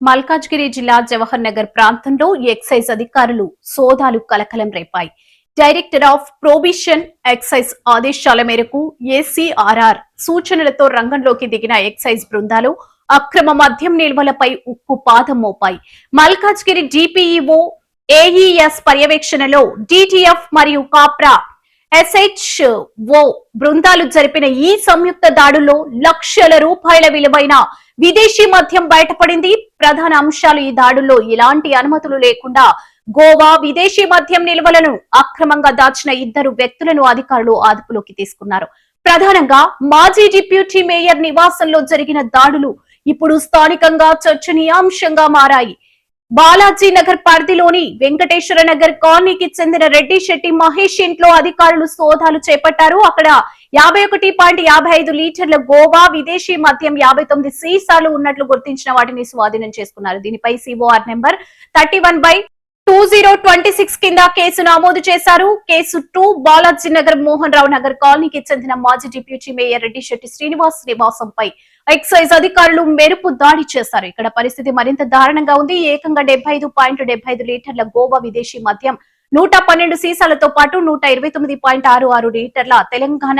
మల్కాజ్గిరి జిల్లా జవహర్ నగర్ ప్రాంతంలో ఎక్సైజ్ అధికారులు సోదాలు కలకలం రేపాయి. డైరెక్టర్ ఆఫ్ ప్రొబిషన్ ఎక్సైజ్ ఆదేశాల మేరకు ఏసీఆర్ఆర్ సూచనలతో రంగంలోకి దిగిన ఎక్సైజ్ బృందాలు అక్రమ మద్యం నిల్వలపై ఉక్కు పాదం మోపాయి. మల్కాజ్గిరి డిపిఈఓ ఏఈఎస్ పర్యవేక్షణలో డిటిఎఫ్ మరియు కాప్రా ఎస్హెచ్ఓ బృందాలు జరిపిన ఈ సంయుక్త దాడుల్లో లక్షల రూపాయల విలువైన విదేశీ మద్యం బయటపడింది. ప్రధాన అంశాలు ఈ దాడుల్లో ఎలాంటి అనుమతులు లేకుండా గోవా విదేశీ మద్యం నిల్వలను అక్రమంగా దాచిన ఇద్దరు వ్యక్తులను అధికారులు అదుపులోకి తీసుకున్నారు. ప్రధానంగా మాజీ డిప్యూటీ మేయర్ నివాసంలో జరిగిన దాడులు ఇప్పుడు స్థానికంగా చర్చనీయాంశంగా మారాయి. బాలాజీ నగర్ పరిధిలోని వెంకటేశ్వర నగర్ కాలనీకి చెందిన రెడ్డి శెట్టి మహేష్ ఇంట్లో అధికారులు సోదాలు చేపట్టారు. అక్కడ 51.55 లీటర్ల గోవా విదేశీ మద్యం 59 సీసాలు ఉన్నట్లు గుర్తించిన వాటిని స్వాధీనం చేసుకున్నారు. దీనిపై సిఓఆర్ నెంబర్ 31/2026 కింద కేసు నమోదు చేశారు. కేసు 2 బాలాజీ నగర్ మోహన్ రావు నగర్ కాలనీకి చెందిన మాజీ డిప్యూటీ మేయర్ రెడ్డి శెట్టి శ్రీనివాస్ నివాసంపై ఎక్సైజ్ అధికారులు మెరుపు దాడి చేశారు. ఇక్కడ పరిస్థితి మరింత దారుణంగా ఉంది. ఏకంగా 75.75 లీటర్ల గోవా విదేశీ మద్యం 112 సీసాలతో పాటు 129.66 లీటర్ల తెలంగాణ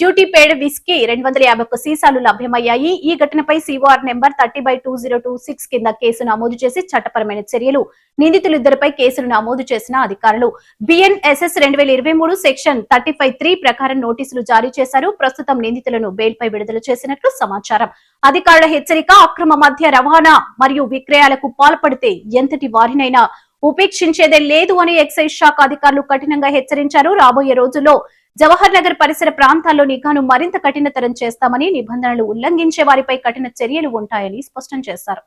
డ్యూటీ పేడ్ విస్కీ 251 సీసాలు లభ్యమయ్యాయి. ఈ ఘటనపై సిఓఆర్ నెంబర్ 30/2026 కింద కేసు నమోదు చేసి చట్టపరమైన చర్యలు నిందితులిద్దరిపై కేసులు నమోదు చేసిన అధికారులు బిఎన్ఎస్ఎస్ 2023 సెక్షన్ 35(3) ప్రకారం నోటీసులు జారీ చేశారు. ప్రస్తుతం నిందితులను బెయిల్పై విడుదల చేసినట్లు సమాచారం. అధికారుల హెచ్చరిక, అక్రమ మద్య రవాణా మరియు విక్రయాలకు పాల్పడితే ఎంతటి వారినైనా ఉపేక్షించేదే లేదు అని ఎక్సైజ్ శాఖ అధికారులు కఠినంగా హెచ్చరించారు. రాబోయే రోజుల్లో జవహర్ నగర్ పరిసర ప్రాంతాల్లో నిఘాను మరింత కఠినతరం చేస్తామని, నిబంధనలు ఉల్లంఘించే వారిపై కఠిన చర్యలు ఉంటాయని స్పష్టం చేశారు.